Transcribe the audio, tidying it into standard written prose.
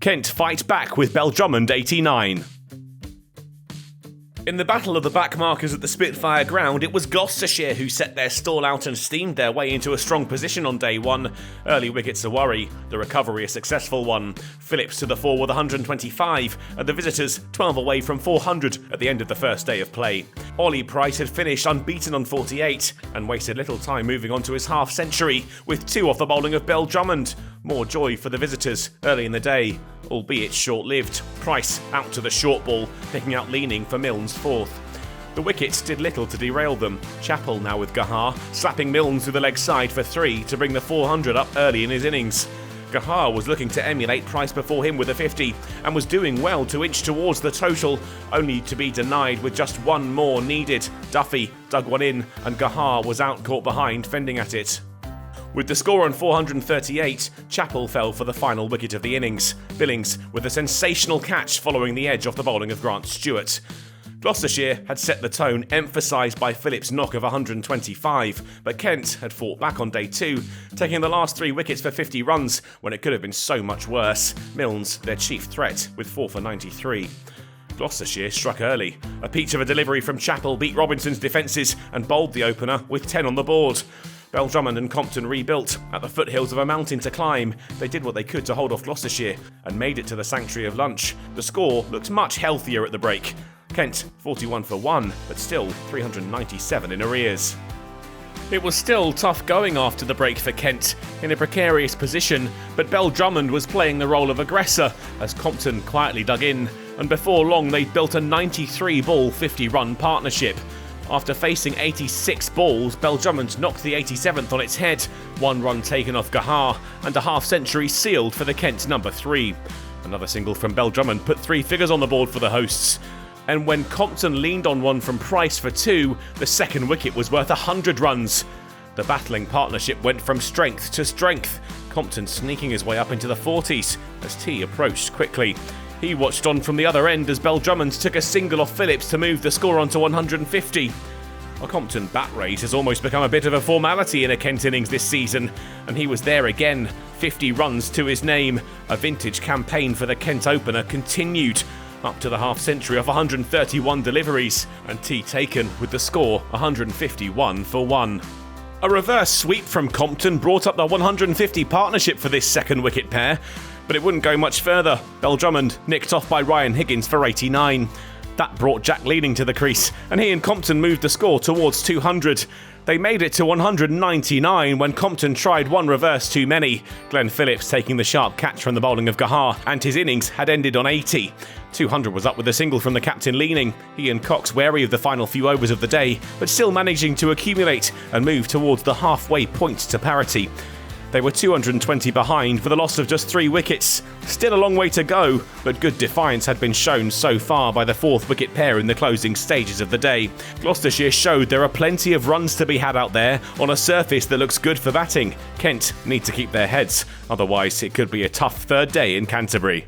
Kent fight back with Beldrummond 89. In the battle of the backmarkers at the Spitfire ground, it was Gloucestershire who set their stall out and steamed their way into a strong position on day one. Early wickets a worry, the recovery a successful one. Phillips to the fore with 125, and the visitors 12 away from 400 at the end of the first day of play. Ollie Price had finished unbeaten on 48, and wasted little time moving on to his half-century, with 2 off the bowling of Beldrummond. More joy for the visitors early in the day, albeit short-lived. Price out to the short ball, picking out Leaning for Milne's 4th. The wickets did little to derail them. Chappell now with Gahar, slapping Milne through the leg side for 3 to bring the 400 up early in his innings. Gahar was looking to emulate Price before him with a 50, and was doing well to inch towards the total, only to be denied with just 1 more needed. Duffy dug one in, and Gahar was out caught behind, fending at it. With the score on 438, Chappell fell for the final wicket of the innings. Billings with a sensational catch following the edge off the bowling of Grant Stewart. Gloucestershire had set the tone, emphasised by Phillips' knock of 125, but Kent had fought back on day 2, taking the last 3 wickets for 50 runs when it could have been so much worse. Milne's their chief threat with 4 for 93. Gloucestershire struck early. A peach of a delivery from Chappell beat Robinson's defences and bowled the opener with 10 on the board. Beldrummond and Compton rebuilt. At the foothills of a mountain to climb, they did what they could to hold off Gloucestershire and made it to the sanctuary of lunch. The score looked much healthier at the break. Kent 41 for 1, but still 397 in arrears. It was still tough going after the break for Kent, in a precarious position, but Beldrummond was playing the role of aggressor as Compton quietly dug in, and before long they'd built a 93-ball 50-run partnership. After facing 86 balls, Beldrummond knocked the 87th on its head, 1 run taken off Gahar, and a half-century sealed for the Kent number 3. Another single from Beldrummond put 3 figures on the board for the hosts. And when Compton leaned on one from Price for 2, the second wicket was worth 100 runs. The battling partnership went from strength to strength, Compton sneaking his way up into the 40s as T approached quickly. He watched on from the other end as Beldrummond took a single off Phillips to move the score on to 150. A Compton bat rate has almost become a bit of a formality in a Kent innings this season, and he was there again, 50 runs to his name. A vintage campaign for the Kent opener continued, up to the half-century of 131 deliveries, and T taken with the score 151 for 1. A reverse sweep from Compton brought up the 150 partnership for this second wicket pair, but it wouldn't go much further. Beldrummond nicked off by Ryan Higgins for 89. That brought Jack Leaning to the crease, and he and Compton moved the score towards 200. They made it to 199 when Compton tried 1 reverse too many, Glenn Phillips taking the sharp catch from the bowling of Gahar, and his innings had ended on 80. 200 was up with a single from the captain Leaning. He and Cox wary of the final few overs of the day, but still managing to accumulate and move towards the halfway point to parity. They were 220 behind with a loss of just 3 wickets. Still a long way to go, but good defiance had been shown so far by the 4th wicket pair in the closing stages of the day. Gloucestershire showed there are plenty of runs to be had out there on a surface that looks good for batting. Kent need to keep their heads, otherwise it could be a tough third day in Canterbury.